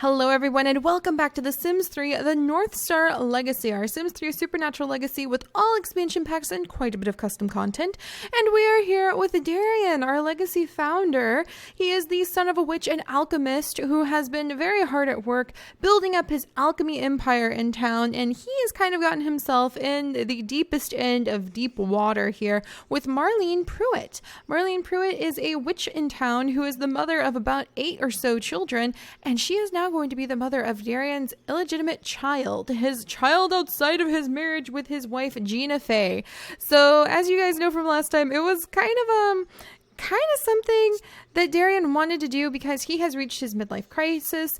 Hello everyone and welcome back to The Sims 3, The Northstar Legacy, our Sims 3 Supernatural Legacy with all expansion packs and quite a bit of custom content. And we are here with Darien, our Legacy founder. He is the son of a witch and alchemist who has been very hard at work building up his alchemy empire in town, and he has kind of gotten himself in the deepest end of deep water here with Marlene Pruitt. Marlene Pruitt is a witch in town who is the mother of about 8 or so children, and she is now going to be the mother of Darien's illegitimate child, his child outside of his marriage with his wife Gina Faye. So as you guys know from last time, it was kind of something that Darien wanted to do because he has reached his midlife crisis.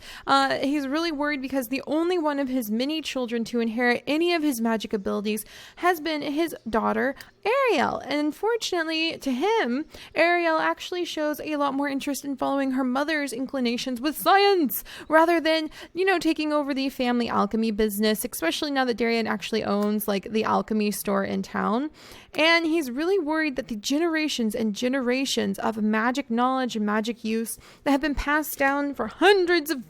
He's really worried because the only one of his many children to inherit any of his magic abilities has been his daughter, Ariel. And unfortunately to him, Ariel actually shows a lot more interest in following her mother's inclinations with science rather than, taking over the family alchemy business, especially now that Darien actually owns the alchemy store in town. And he's really worried that the generations and generations of magic knowledge and magic use that have been passed down for hundreds of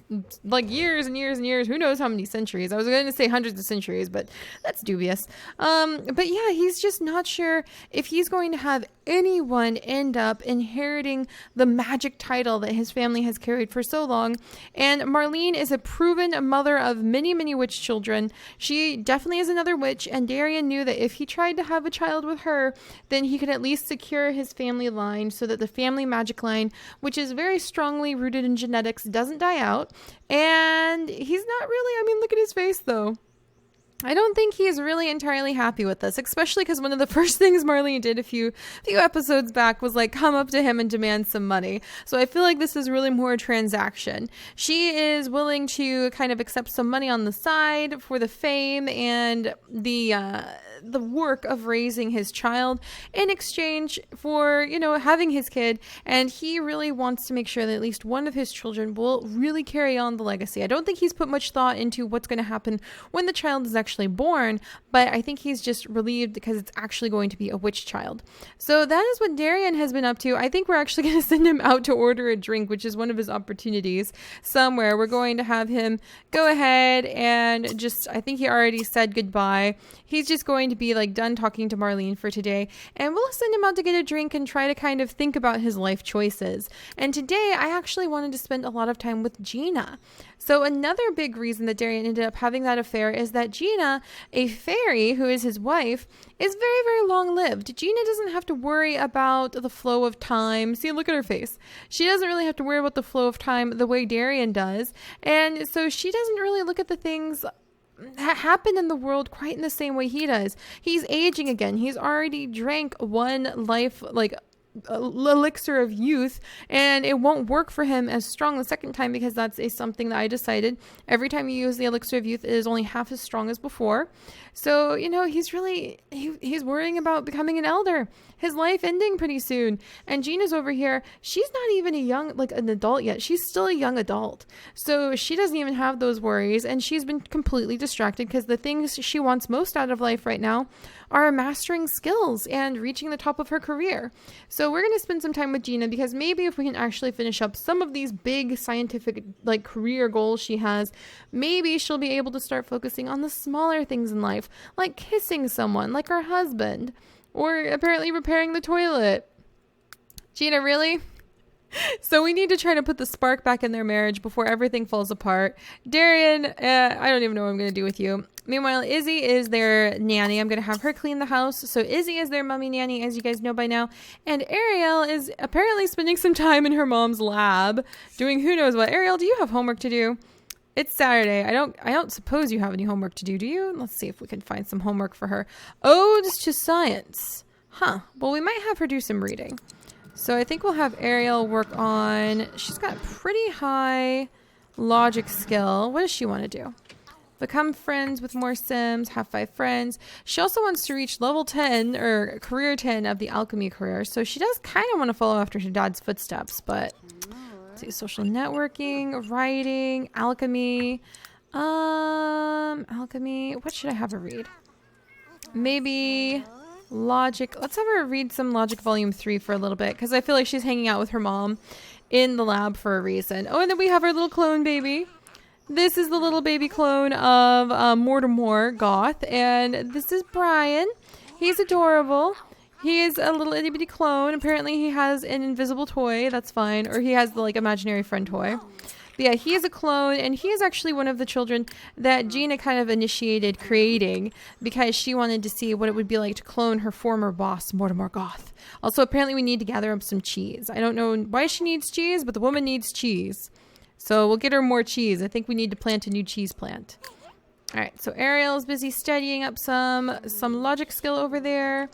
years and years and years, who knows how many centuries. I was going to say hundreds of centuries, but that's dubious. But yeah, he's just not sure if he's going to have anyone end up inheriting the magic title that his family has carried for so long. And Marlene is a proven mother of many, many witch children. She definitely is another witch, and Darien knew that if he tried to have a child with her, then he could at least secure his family line so that the family magic line, which is very strongly rooted in genetics, doesn't die out. And he's not really, look at his face though. I don't think he's really entirely happy with this, especially because one of the first things Marlene did a few episodes back was come up to him and demand some money. So I feel like this is really more a transaction. She is willing to kind of accept some money on the side for the fame and the work of raising his child in exchange for, having his kid. And he really wants to make sure that at least one of his children will really carry on the legacy. I don't think he's put much thought into what's going to happen when the child is actually born, but I think he's just relieved because it's actually going to be a witch child. So that is what Darien has been up to. I think we're actually going to send him out to order a drink, which is one of his opportunities somewhere. We're going to have him go ahead and just, I think he already said goodbye. He's just going to be done talking to Marlene for today, and we'll send him out to get a drink and try to kind of think about his life choices. And today I actually wanted to spend a lot of time with Gina. So another big reason that Darien ended up having that affair is that Gina, a fairy who is his wife, is very, very long-lived. Gina doesn't have to worry about the flow of time. See, look at her face. She doesn't really have to worry about the flow of time the way Darien does. And so she doesn't really look at the things happen in the world quite in the same way he does. He's aging again. He's already drank one life, elixir of youth, and it won't work for him as strong the second time because that's something that I decided. Every time you use the elixir of youth, it is only half as strong as before. So, he's really, he's worrying about becoming an elder, his life ending pretty soon. And Gina's over here. She's not even an adult yet. She's still a young adult. So she doesn't even have those worries. And she's been completely distracted because the things she wants most out of life right now are mastering skills and reaching the top of her career. So we're going to spend some time with Gina because maybe if we can actually finish up some of these big scientific career goals she has, maybe she'll be able to start focusing on the smaller things in life, like kissing someone, like her husband, or apparently repairing the toilet. Gina, really? So we need to try to put the spark back in their marriage before everything falls apart. Darien, I don't even know what I'm going to do with you. Meanwhile, Izzy is their nanny. I'm going to have her clean the house. So Izzy is their mummy nanny, as you guys know by now. And Ariel is apparently spending some time in her mom's lab doing who knows what. Ariel, do you have homework to do? It's Saturday. I don't suppose you have any homework to do, do you? Let's see if we can find some homework for her. Odes to science. Huh. Well, we might have her do some reading. So I think we'll have Ariel work on... She's got pretty high logic skill. What does she want to do? Become friends with more Sims, have 5 friends. She also wants to reach level 10 or career 10 of the alchemy career. So she does kind of want to follow after her dad's footsteps, but let's see, social networking, writing, alchemy. Alchemy. What should I have her read? Maybe logic. Let's have her read some logic volume 3 for a little bit because I feel like she's hanging out with her mom in the lab for a reason. Oh, and then we have our little clone baby. This is the little baby clone of Mortimer Goth, and this is Brian. He's adorable. He is a little itty bitty clone. Apparently he has an invisible toy. That's fine. Or he has the like imaginary friend toy. But yeah, he is a clone, and he is actually one of the children that Gina kind of initiated creating because she wanted to see what it would be like to clone her former boss, Mortimer Goth. Also, apparently we need to gather up some cheese. I don't know why she needs cheese, but the woman needs cheese. So we'll get her more cheese. I think we need to plant a new cheese plant. All right, so Ariel's busy studying up some logic skill over there.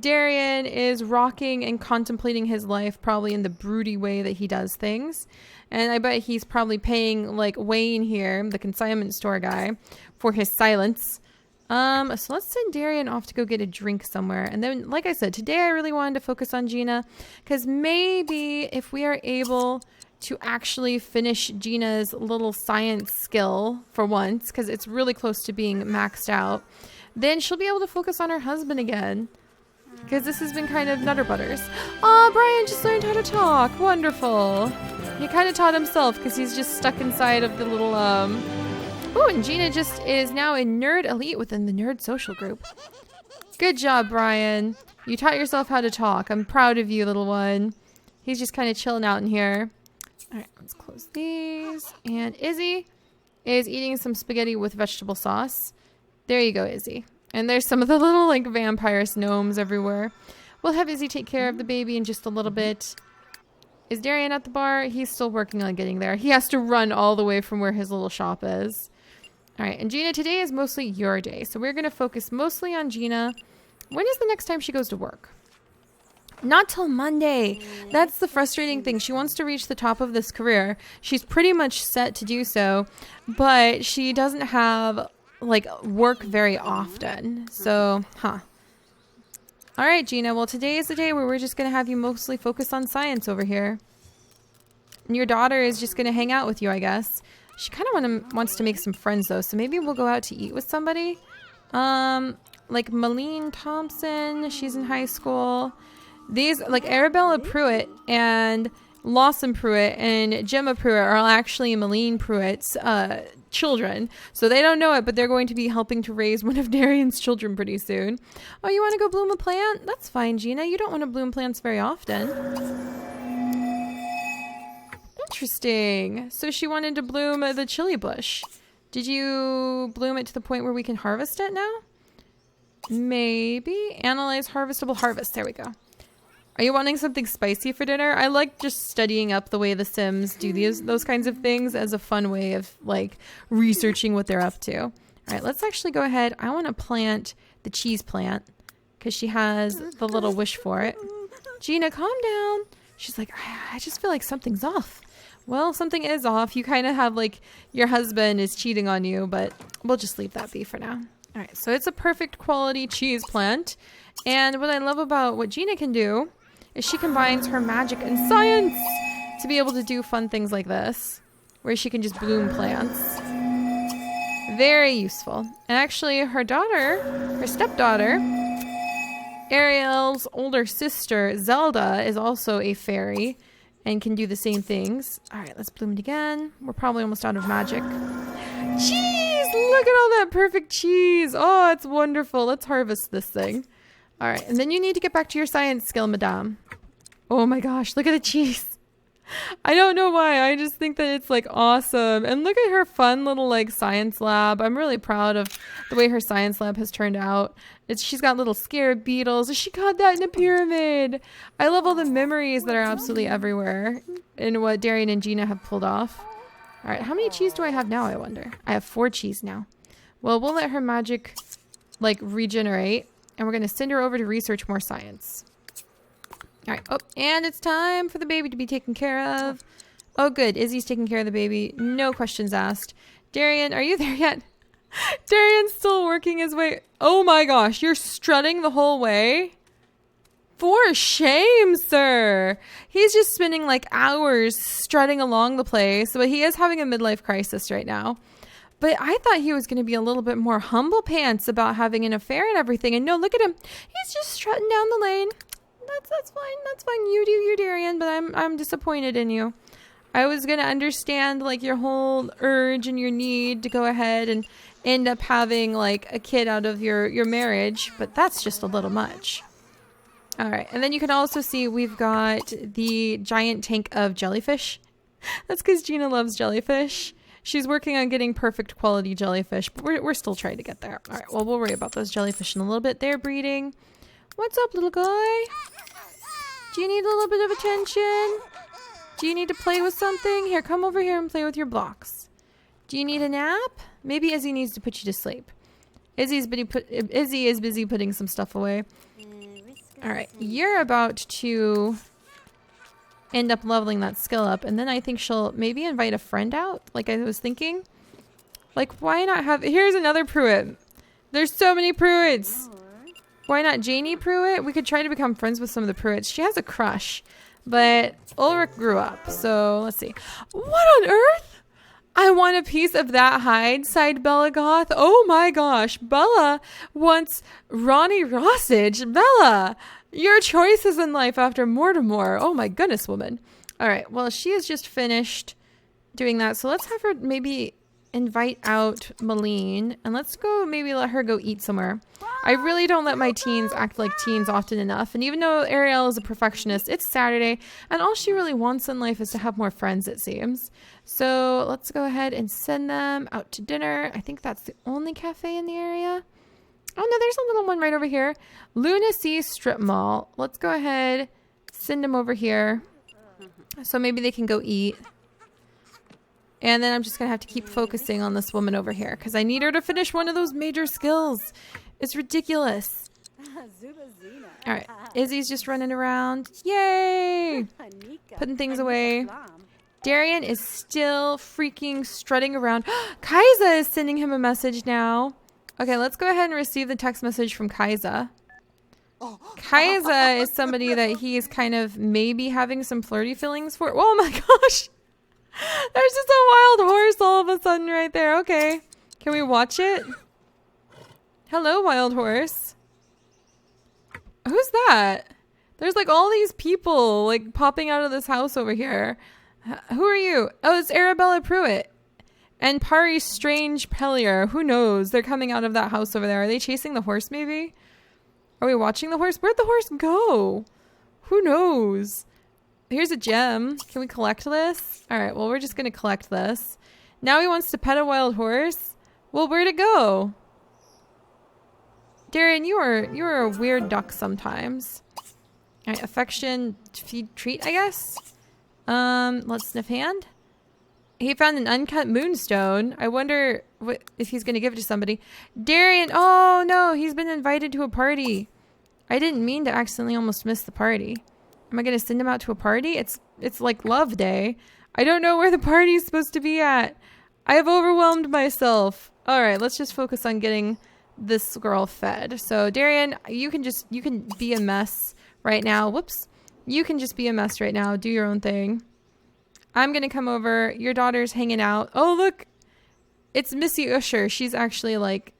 Darien is rocking and contemplating his life, probably in the broody way that he does things. And I bet he's probably paying, like, Wayne here, the consignment store guy, for his silence. So let's send Darien off to go get a drink somewhere. And then, like I said, today I really wanted to focus on Gina, because maybe if we are able to actually finish Gina's little science skill for once, because it's really close to being maxed out, then she'll be able to focus on her husband again. Because this has been kind of nutter butters. Aw, Brian just learned how to talk. Wonderful. He kind of taught himself because he's just stuck inside of the little, Oh, and Gina just is now a nerd elite within the nerd social group. Good job, Brian. You taught yourself how to talk. I'm proud of you, little one. He's just kind of chilling out in here. All right, let's close these. And Izzy is eating some spaghetti with vegetable sauce. There you go, Izzy. And there's some of the little, like, vampire gnomes everywhere. We'll have Izzy take care of the baby in just a little bit. Is Darien at the bar? He's still working on getting there. He has to run all the way from where his little shop is. All right, and Gina, today is mostly your day. So we're going to focus mostly on Gina. When is the next time she goes to work? Not till Monday. That's the frustrating thing. She wants to reach the top of this career. She's pretty much set to do so, but she doesn't have like work very often. So, All right, Gina. Well, today is the day where we're just going to have you mostly focus on science over here. And your daughter is just going to hang out with you, I guess. She kind of wants to make some friends, though. So maybe we'll go out to eat with somebody. Like Malene Thompson. She's in high school. These, like Arabella Pruitt and Lawson Pruitt and Gemma Pruitt are actually Malene Pruitt's children. So they don't know it, but they're going to be helping to raise one of Darien's children pretty soon. Oh, you want to go bloom a plant? That's fine, Gina. You don't want to bloom plants very often. Interesting. So she wanted to bloom the chili bush. Did you bloom it to the point where we can harvest it now? Maybe. Analyze harvestable harvest. There we go. Are you wanting something spicy for dinner? I like just studying up the way the Sims do those kinds of things as a fun way of like researching what they're up to. All right, let's actually go ahead. I want to plant the cheese plant because she has the little wish for it. Gina, calm down. She's like, I just feel like something's off. Well, something is off. You kind of have like your husband is cheating on you, but we'll just leave that be for now. All right, so it's a perfect quality cheese plant. And what I love about what Gina can do is she combines her magic and science to be able to do fun things like this, where she can just bloom plants. Very useful. And actually, her stepdaughter, Ariel's older sister, Zelda, is also a fairy and can do the same things. All right, let's bloom it again. We're probably almost out of magic. Cheese! Look at all that perfect cheese. Oh, it's wonderful. Let's harvest this thing. All right, and then you need to get back to your science skill, madame. Oh my gosh, look at the cheese. I don't know why. I just think that it's like awesome. And look at her fun little like science lab. I'm really proud of the way her science lab has turned out. She's got little scarab beetles. She got that in a pyramid. I love all the memories that are absolutely everywhere in what Darien and Gina have pulled off. All right, how many cheese do I have now, I wonder? I have 4 cheese now. Well, we'll let her magic like regenerate. And we're going to send her over to research more science. All right. Oh, and it's time for the baby to be taken care of. Oh, good. Izzy's taking care of the baby. No questions asked. Darien, are you there yet? Darien's still working his way. Oh my gosh, you're strutting the whole way? For shame, sir. He's just spending like hours strutting along the place. But he is having a midlife crisis right now. But I thought he was going to be a little bit more humble pants about having an affair and everything. And no, look at him. He's just strutting down the lane. That's fine. That's fine. You do you, Darien. But I'm disappointed in you. I was going to understand like your whole urge and your need to go ahead and end up having like a kid out of your marriage, but that's just a little much. All right. And then you can also see we've got the giant tank of jellyfish. That's because Gina loves jellyfish. She's working on getting perfect quality jellyfish, but we're still trying to get there. All right. Well, we'll worry about those jellyfish in a little bit. They're breeding. What's up, little guy? Do you need a little bit of attention? Do you need to play with something? Here, come over here and play with your blocks. Do you need a nap? Maybe Izzy needs to put you to sleep. Izzy is busy putting some stuff away. All right, you're about to end up leveling that skill up, and then I think she'll maybe invite a friend out, like I was thinking. Like, why not have... Here's another Pruitt. There's so many Pruitts. Why not Janie Pruitt? We could try to become friends with some of the Pruitts. She has a crush, but Ulrich grew up, so let's see. What on earth? I want a piece of that hide, sighed Bella Goth. Oh my gosh, Bella wants Ronnie Rossage. Bella, your choices in life after Mortimer. Oh my goodness, woman. All right, well, she has just finished doing that, so let's have her maybe invite out Malene, and let's go maybe let her go eat somewhere. I really don't let my teens act like teens often enough, and even though Ariel is a perfectionist, it's Saturday, and all she really wants in life is to have more friends, it seems. So let's go ahead and send them out to dinner. I think that's the only cafe in the area. Oh no, there's a little one right over here. Lunacy Strip Mall. Let's go ahead, send them over here, so maybe they can go eat. And then I'm just going to have to keep focusing on this woman over here because I need her to finish one of those major skills. It's ridiculous. All right. Izzy's just running around. Yay! Putting things away. Darien is still freaking strutting around. Kaisa is sending him a message now. Okay, let's go ahead and receive the text message from Kaisa. Kaisa is somebody that he is kind of maybe having some flirty feelings for. Oh my gosh! There's just a wild horse all of a sudden right there. Okay. Can we watch it? Hello, wild horse. Who's that? There's like all these people like popping out of this house over here. Who are you? Oh, it's Arabella Pruitt. And Pari Strange Pellier. Who knows? They're coming out of that house over there. Are they chasing the horse maybe? Are we watching the horse? Where'd the horse go? Who knows? Here's a gem. Can we collect this? All right, well, we're just going to collect this. Now he wants to pet a wild horse. Well, where'd it go? Darien, you are a weird duck sometimes. All right, affection, feed, treat, I guess. Let's sniff hand. He found an uncut moonstone. I wonder if he's going to give it to somebody. Darien, oh no, he's been invited to a party. I didn't mean to accidentally almost miss the party. Am I going to send him out to a party? It's like love day. I don't know where the party is supposed to be at. I have overwhelmed myself. All right, let's just focus on getting this girl fed. So Darien, you can be a mess right now. Whoops. You can just be a mess right now. Do your own thing. I'm going to come over. Your daughter's hanging out. Oh, look. It's Missy Usher. She's actually like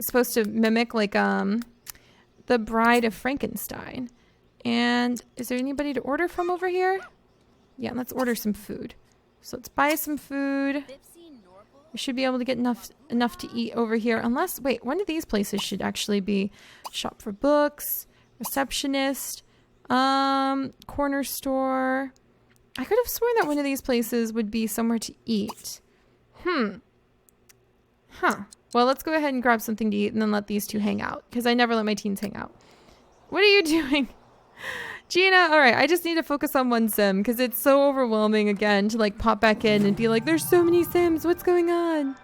supposed to mimic like the Bride of Frankenstein. And is there anybody to order from over here? Yeah, let's order some food. So let's buy some food. We should be able to get enough to eat over here. Unless, wait, one of these places should actually be shop for books, receptionist, corner store. I could have sworn that one of these places would be somewhere to eat. Huh. Well, let's go ahead and grab something to eat and then let these two hang out. Because I never let my teens hang out. What are you doing? Gina, all right, I just need to focus on one sim because it's so overwhelming again to like pop back in and be like, there's so many sims, what's going on?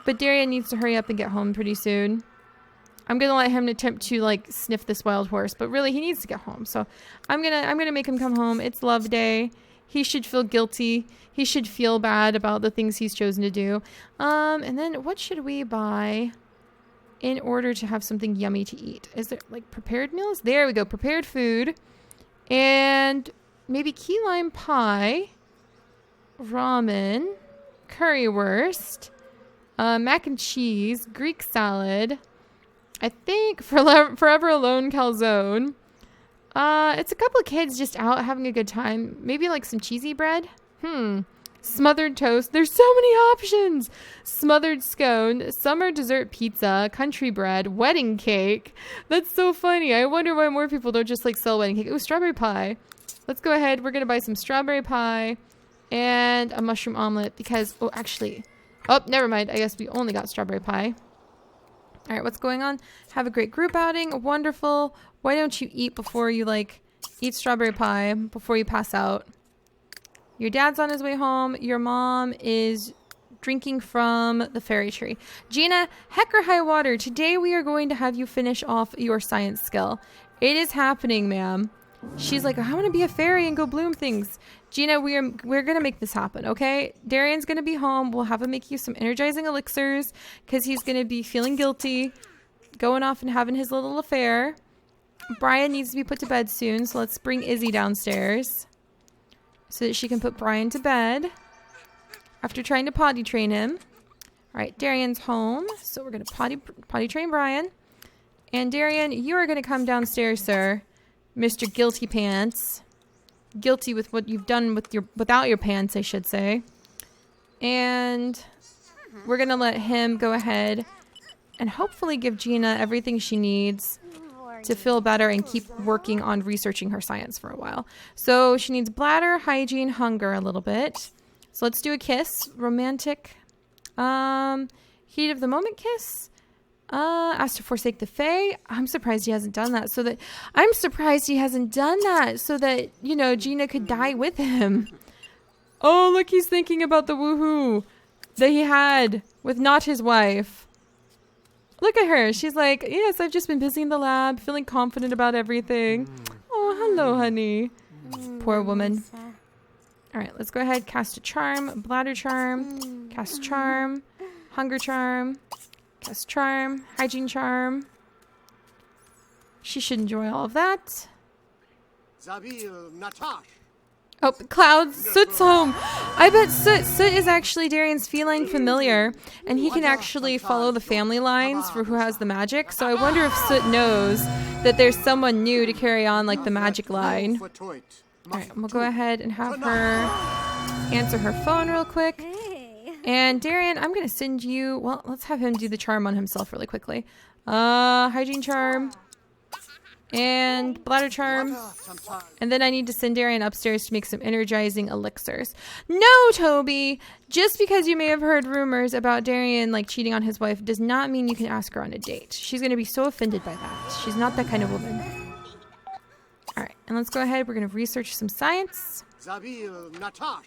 But Darien needs to hurry up and get home pretty soon. I'm gonna let him attempt to like sniff this wild horse, but really he needs to get home. So I'm gonna make him come home. It's love day. He should feel guilty. He should feel bad about the things he's chosen to do. And then what should we buy in order to have something yummy to eat? Is there like prepared meals? There we go. Prepared food. And maybe key lime pie, ramen, currywurst, mac and cheese, Greek salad. I think Forever Alone calzone. It's a couple of kids just out having a good time. Maybe like some cheesy bread. Smothered toast. There's so many options. Smothered scone, summer dessert pizza, country bread, wedding cake. That's so funny. I wonder why more people don't just like sell wedding cake. Ooh, strawberry pie. Let's go ahead. We're going to buy some strawberry pie and a mushroom omelet because, oh, actually, oh, never mind. I guess we only got strawberry pie. All right, what's going on? Have a great group outing. Wonderful. Why don't you eat before you like eat strawberry pie before you pass out? Your dad's on his way home. Your mom is drinking from the fairy tree. Gina, heck or high water, today we are going to have you finish off your science skill. It is happening, ma'am. She's like, I want to be a fairy and go bloom things. Gina, we're going to make this happen, okay? Darien's going to be home. We'll have him make you some energizing elixirs because he's going to be feeling guilty, going off and having his little affair. Brian needs to be put to bed soon, so let's bring Izzy downstairs so that she can put Brian to bed after trying to potty train him. All right, Darien's home, so we're going to potty train Brian. And Darien, you are going to come downstairs, sir, Mr. Guilty Pants. Guilty with what you've done with without your pants, I should say. And we're going to let him go ahead and hopefully give Gina everything she needs to feel better and keep working on researching her science for a while. So she needs bladder, hygiene, hunger a little bit. So let's do a kiss. Romantic. Heat of the moment kiss. Asked to forsake the fae. I'm surprised he hasn't done that so that you know, Gina could die with him. Oh, look, he's thinking about the woohoo that he had with not his wife. Look at her. She's like, yes, I've just been busy in the lab, feeling confident about everything. Oh, hello, honey. Poor woman. All right, let's go ahead. Cast a charm. Bladder charm. Cast charm. Hunger charm. Cast charm. Hygiene charm. She should enjoy all of that. Oh, Cloud, Soot's home. I bet Soot is actually Darien's feline familiar, and he can actually follow the family lines for who has the magic. So I wonder if Soot knows that there's someone new to carry on like the magic line. All right, we'll go ahead and have her answer her phone real quick. And Darien, I'm going to send you, well, let's have him do the charm on himself really quickly. Hygiene charm. And bladder charm. And then I need to send Darien upstairs to make some energizing elixirs. No, Toby! Just because you may have heard rumors about Darien like cheating on his wife does not mean you can ask her on a date. She's going to be so offended by that. She's not that kind of woman. Alright, and let's go ahead. We're going to research some science.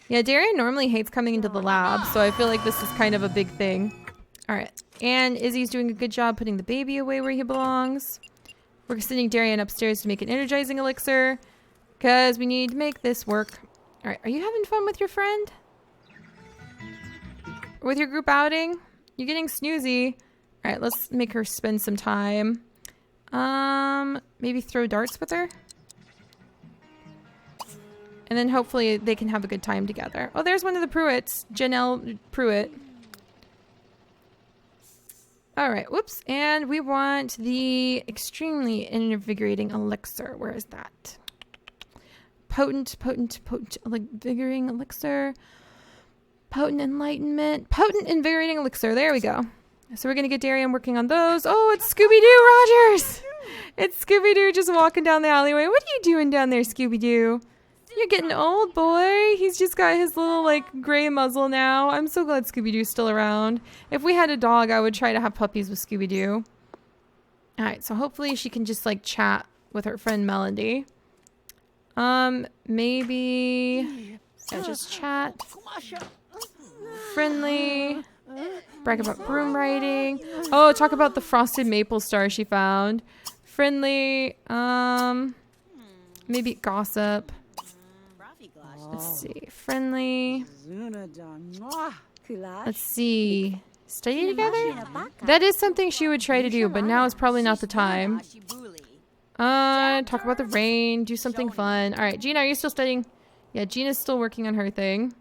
Yeah, Darien normally hates coming into the lab, so I feel like this is kind of a big thing. Alright, and Izzy's doing a good job putting the baby away where he belongs. We're sending Darien upstairs to make an energizing elixir because we need to make this work. All right, are you having fun with your friend? Or with your group outing? You're getting snoozy. All right, let's make her spend some time. Maybe throw darts with her. And then hopefully they can have a good time together. Oh, there's one of the Pruitts. Janelle Pruitt. All right, whoops. And we want the extremely invigorating elixir. Where is that? Potent, invigorating elixir. Potent enlightenment. Potent invigorating elixir. There we go. So we're going to get Darien working on those. Oh, it's Scooby-Doo Rogers. It's Scooby-Doo just walking down the alleyway. What are you doing down there, Scooby-Doo? You're getting old, boy. He's just got his little, like, gray muzzle now. I'm so glad Scooby-Doo's still around. If we had a dog, I would try to have puppies with Scooby-Doo. All right, so hopefully she can just, like, chat with her friend Melody. Maybe... yeah, just chat. Friendly. Brag about broom riding. Oh, talk about the frosted maple star she found. Friendly. Maybe gossip. Let's see. Friendly. Let's see. Study together? That is something she would try to do, but now is probably not the time. Talk about the rain. Do something fun. Alright, Gina, are you still studying? Yeah, Gina's still working on her thing.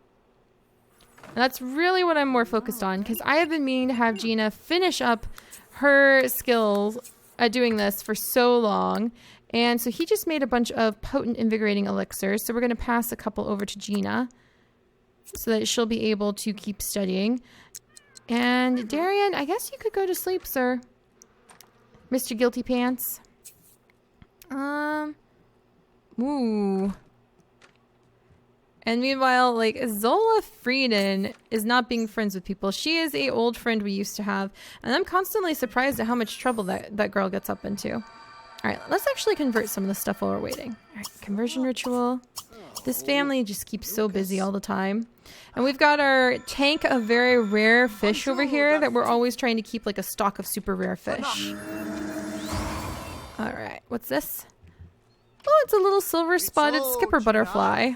And that's really what I'm more focused on, because I have been meaning to have Gina finish up her skills at doing this for so long. And so he just made a bunch of potent invigorating elixirs. So we're going to pass a couple over to Gina. so that she'll be able to keep studying. And Darien, I guess you could go to sleep, sir. Mr. Guilty Pants. Ooh. And meanwhile, like, Zola Frieden is not being friends with people. She is a old friend we used to have. And I'm constantly surprised at how much trouble that girl gets up into. Alright, let's actually convert some of the stuff while we're waiting. Alright, conversion ritual. This family just keeps so busy all the time. And we've got our tank of very rare fish over here that we're always trying to keep like a stock of super rare fish. Alright, what's this? Oh, it's a little silver spotted skipper butterfly.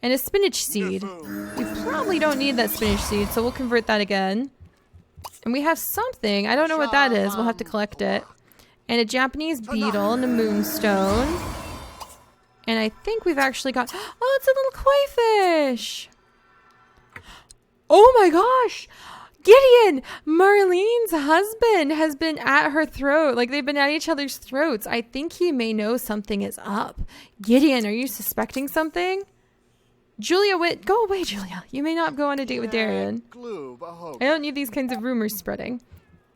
And a spinach seed. We probably don't need that spinach seed, so we'll convert that again. And we have something. I don't know what that is. We'll have to collect it. And a Japanese beetle and a moonstone. And I think we've actually got... Oh, it's a little koi fish! Oh my gosh! Gideon! Marlene's husband has been at her throat. Like, they've been at each other's throats. I think he may know something is up. Gideon, are you suspecting something? Julia Witt, go away, Julia. You may not go on a date with Darien. I don't need these kinds of rumors spreading.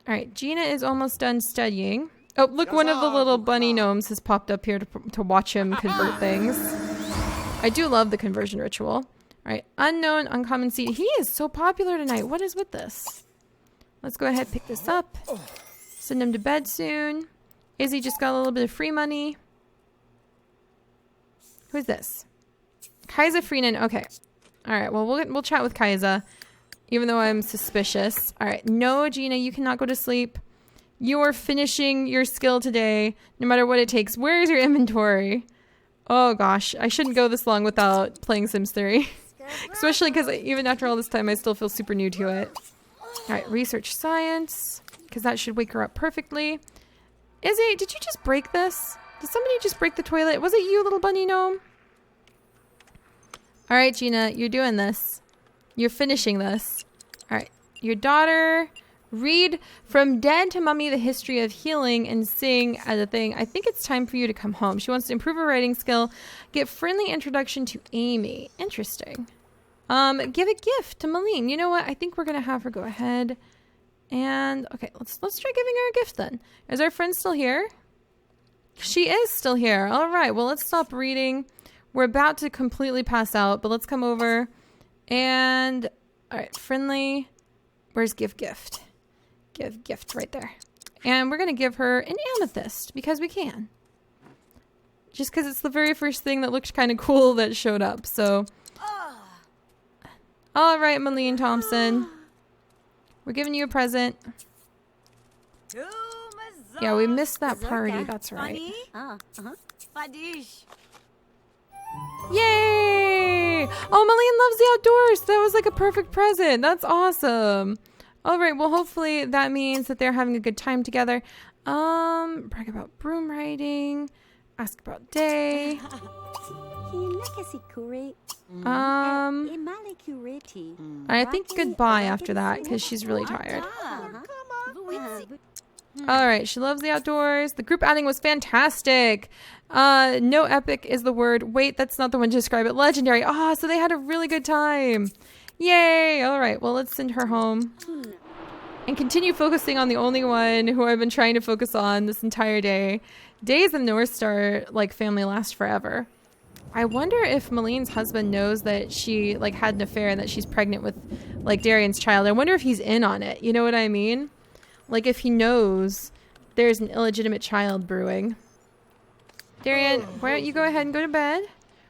Alright, Gina is almost done studying. Oh, look, one of the little bunny gnomes has popped up here to watch him convert things. I do love the conversion ritual. Alright, unknown, uncommon seed. He is so popular tonight. What is with this? Let's go ahead and pick this up. Send him to bed soon. Izzy just got a little bit of free money. Who's this? Kaisa Freenan. Okay. Alright, well, we'll chat with Kaisa. Even though I'm suspicious. Alright, no, Gina, you cannot go to sleep. You are finishing your skill today, no matter what it takes. Where is your inventory? Oh gosh, I shouldn't go this long without playing Sims 3. Especially because even after all this time, I still feel super new to it. Alright, research science. Because that should wake her up perfectly. Izzy, did you just break this? Did somebody just break the toilet? Was it you, little bunny gnome? Alright, Gina, you're doing this. You're finishing this. Alright, your daughter... Read From Dead to Mummy, the History of Healing, and sing as a thing. I think it's time for you to come home. She wants to improve her writing skill. Get friendly introduction to Amy. Interesting. Give a gift to Malene. You know what? I think we're going to have her go ahead. And, okay, let's try giving her a gift then. Is our friend still here? She is still here. All right, well, let's stop reading. We're about to completely pass out, but let's come over. And, all right, friendly. Where's gift? Give gift right there. And we're going to give her an amethyst because we can. Just because it's the very first thing that looked kind of cool that showed up. So, all right, Malene Thompson. We're giving you a present. Yeah, we missed that party. That's right. Yay! Oh, Malene loves the outdoors. That was like a perfect present. That's awesome. All right, well, hopefully that means that they're having a good time together. Brag about broom riding. Ask about day. I think goodbye after that because she's really tired. All right, she loves the outdoors. The group outing was fantastic. No epic is the word. Wait, that's not the one to describe it. Legendary. Ah, so they had a really good time. Yay! All right, well, let's send her home. And continue focusing on the only one who I've been trying to focus on this entire day. Days of Northstar, like, family last forever. I wonder if Malene's husband knows that she, like, had an affair and that she's pregnant with, like, Darien's child. I wonder if he's in on it. You know what I mean? Like, if he knows there's an illegitimate child brewing. Darien, why don't you go ahead and go to bed?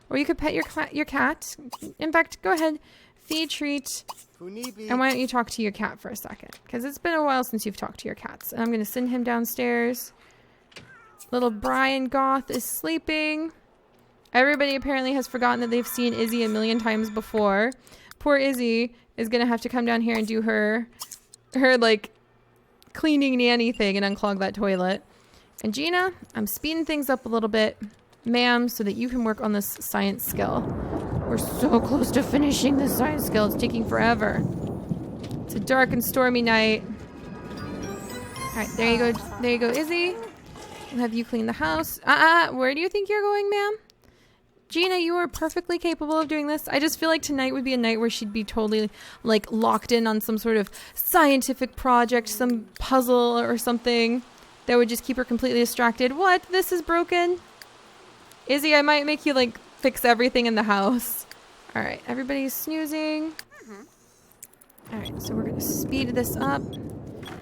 Or you could pet your cat. In fact, go ahead. Feed, treat. And why don't you talk to your cat for a second? Because it's been a while since you've talked to your cats. And I'm going to send him downstairs. Little Brian Goth is sleeping. Everybody apparently has forgotten that they've seen Izzy a million times before. Poor Izzy is going to have to come down here and do her like, cleaning nanny thing and unclog that toilet. And Gina, I'm speeding things up a little bit, ma'am, so that you can work on this science skill. We're so close to finishing this science skill. It's taking forever. It's a dark and stormy night. All right, there you go. There you go, Izzy. We'll have you clean the house. Where do you think you're going, ma'am? Gina, you are perfectly capable of doing this. I just feel like tonight would be a night where she'd be totally like locked in on some sort of scientific project, some puzzle or something that would just keep her completely distracted. What? This is broken? Izzy, I might make you like fix everything in the house. All right, everybody's snoozing. All right, so we're gonna speed this up.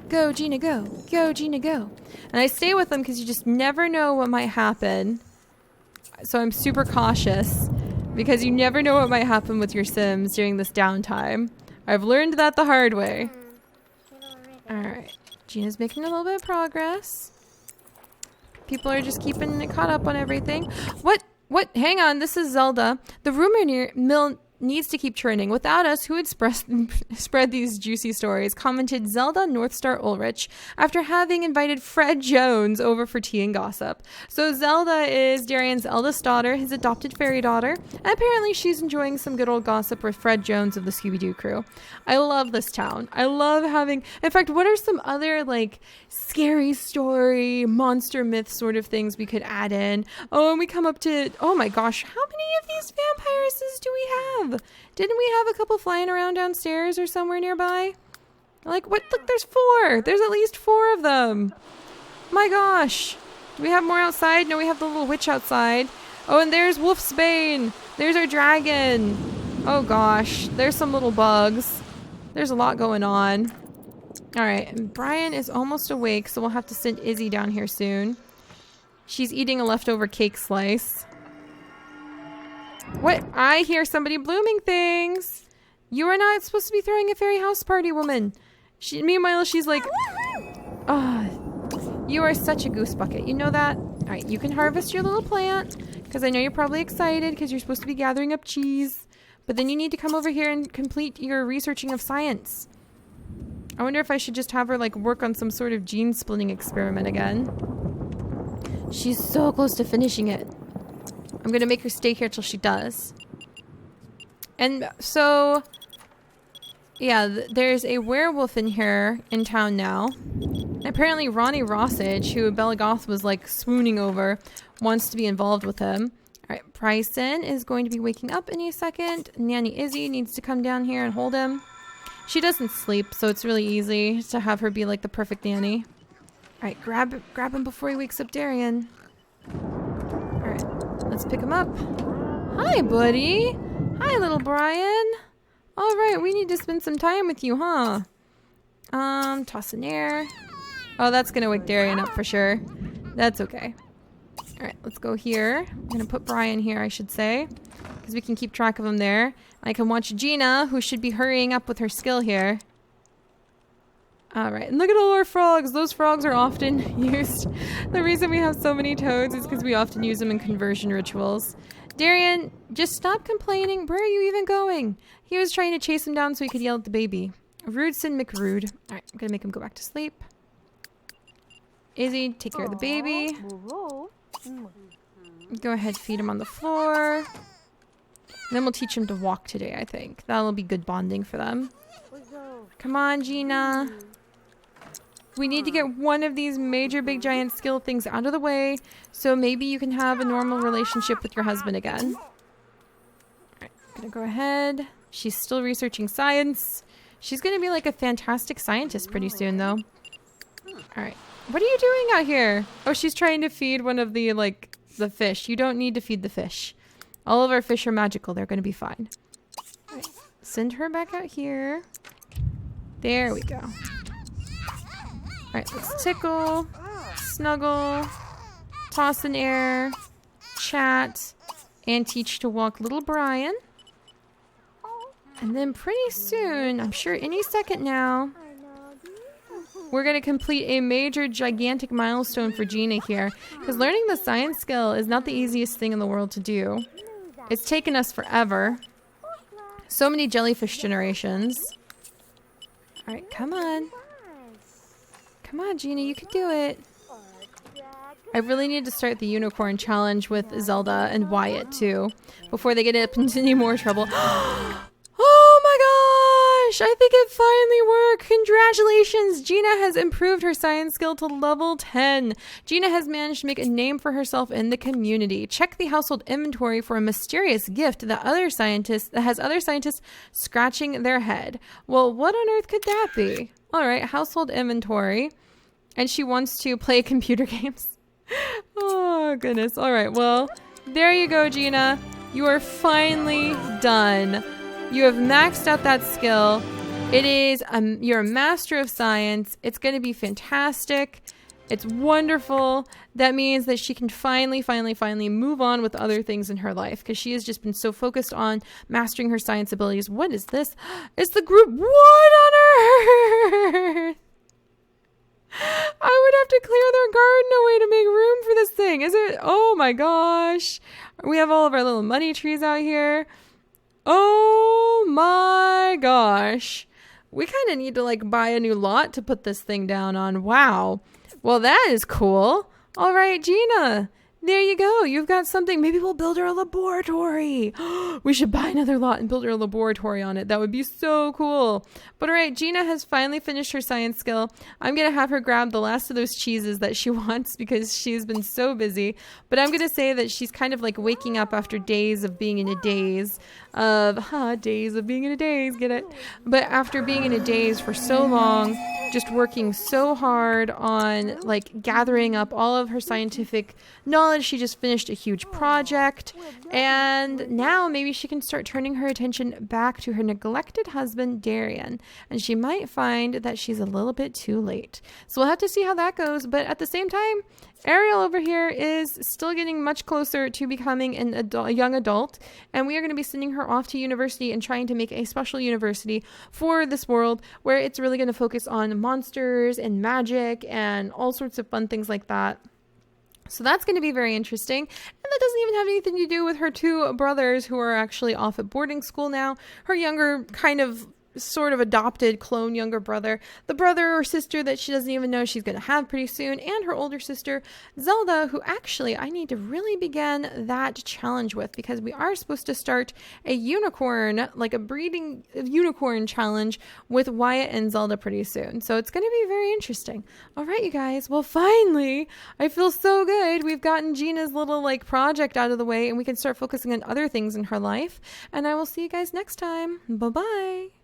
Go, Gina, go. Go, Gina, go. And I stay with them because you just never know what might happen. So I'm super cautious because you never know what might happen with your Sims during this downtime. I've learned that the hard way. Alright. Gina's making a little bit of progress. People are just keeping it caught up on everything. What? Hang on. This is Zelda. The rumor mill needs to keep churning. Without us, who would spread these juicy stories? Commented Zelda Northstar Ulrich after having invited Fred Jones over for tea and gossip. So Zelda is Darien's eldest daughter, his adopted fairy daughter, and apparently she's enjoying some good old gossip with Fred Jones of the Scooby-Doo crew. I love this town. I love having... In fact, what are some other, like, scary story, monster myth sort of things we could add in? Oh, and we come up to... Oh my gosh, how many of these vampiresses do we have? Didn't we have a couple flying around downstairs or somewhere nearby? Like, what? Look, there's 4. There's at least 4 of them. My gosh. Do we have more outside? No, we have the little witch outside. Oh, and there's Wolfsbane. There's our dragon. Oh gosh. There's some little bugs. There's a lot going on. Alright, and Brian is almost awake, so we'll have to send Izzy down here soon. She's eating a leftover cake slice. What? I hear somebody blooming things. You are not supposed to be throwing a fairy house party, woman. Meanwhile, she's like, you are such a goose bucket. You know that? All right, you can harvest your little plant because I know you're probably excited because you're supposed to be gathering up cheese. But then you need to come over here and complete your researching of science. I wonder if I should just have her like work on some sort of gene splitting experiment again. She's so close to finishing it. I'm going to make her stay here till she does. And so, yeah, there's a werewolf in here in town now. And apparently Ronnie Rossage, who Bella Goth was like swooning over, wants to be involved with him. All right, Bryson is going to be waking up any second. Nanny Izzy needs to come down here and hold him. She doesn't sleep, so it's really easy to have her be like the perfect nanny. All right, grab him before he wakes up Darien. All right. Let's pick him up. Hi, buddy. Hi, little Brian. All right, we need to spend some time with you, huh? Toss in air. Oh, that's gonna wake Darien up for sure. That's okay. All right, let's go here. I'm gonna put Brian here, I should say, because we can keep track of him there. I can watch Gina, who should be hurrying up with her skill here. All right, and look at all our frogs. Those frogs are often used. The reason we have so many toads is because we often use them in conversion rituals. Darien, just stop complaining. Where are you even going? He was trying to chase him down so he could yell at the baby. Rudeson McRude. All right, I'm going to make him go back to sleep. Izzy, take care of the baby. Go ahead, feed him on the floor. And then we'll teach him to walk today, I think. That'll be good bonding for them. Come on, Gina. We need to get one of these major big giant skill things out of the way so maybe you can have a normal relationship with your husband again. Alright, gonna go ahead. She's still researching science. She's gonna be like a fantastic scientist pretty soon though. Alright, what are you doing out here? Oh, she's trying to feed one of the, like, the fish. You don't need to feed the fish. All of our fish are magical. They're gonna be fine. Alright, send her back out here. There we go. Alright, let's tickle, snuggle, toss in air, chat, and teach to walk little Brian. And then pretty soon, I'm sure any second now, we're going to complete a major gigantic milestone for Gina here. Because learning the science skill is not the easiest thing in the world to do. It's taken us forever. So many jellyfish generations. Alright, come on. Come on, Gina, you can do it. I really need to start the unicorn challenge with Zelda and Wyatt, too. Before they get up into any more trouble. Oh my gosh, I think it finally worked. Congratulations. Gina has improved her science skill to level 10. Gina has managed to make a name for herself in the community. Check the household inventory for a mysterious gift that has other scientists scratching their head. Well, what on earth could that be? All right, household inventory. And she wants to play computer games. Oh, goodness. All right, well, there you go, Gina. You are finally done. You have maxed out that skill. It is, you're a master of science. It's going to be fantastic. It's wonderful. That means that she can finally move on with other things in her life because she has just been so focused on mastering her science abilities. What is this? It's the group. What on earth? I would have to clear their garden away to make room for this thing. Is it? Oh my gosh. We have all of our little money trees out here. Oh my gosh. We kind of need to like buy a new lot to put this thing down on. Wow. Well, that is cool. All right, Gina. There you go. You've got something. Maybe we'll build her a laboratory. We should buy another lot and build her a laboratory on it. That would be so cool. But all right, Gina has finally finished her science skill. I'm going to have her grab the last of those cheeses that she wants because she's been so busy. But I'm going to say that she's kind of like waking up after days of being in a daze days of being in a daze, get it? But after being in a daze for so long, just working so hard on like gathering up all of her scientific knowledge. She just finished a huge project, and now maybe she can start turning her attention back to her neglected husband, Darien, and she might find that she's a little bit too late. So we'll have to see how that goes, but at the same time, Ariel over here is still getting much closer to becoming a young adult, and we are going to be sending her off to university and trying to make a special university for this world where it's really going to focus on monsters and magic and all sorts of fun things like that. So that's going to be very interesting. And that doesn't even have anything to do with her two brothers who are actually off at boarding school now. Her younger sort of adopted clone younger brother, the brother or sister that she doesn't even know she's going to have pretty soon, and her older sister Zelda, who actually I need to really begin that challenge with because we are supposed to start a unicorn, like a breeding unicorn challenge with Wyatt and Zelda pretty soon. So it's going to be very interesting. All right, you guys. Well, finally, I feel so good. We've gotten Gina's little like project out of the way and we can start focusing on other things in her life. And I will see you guys next time. Bye-bye.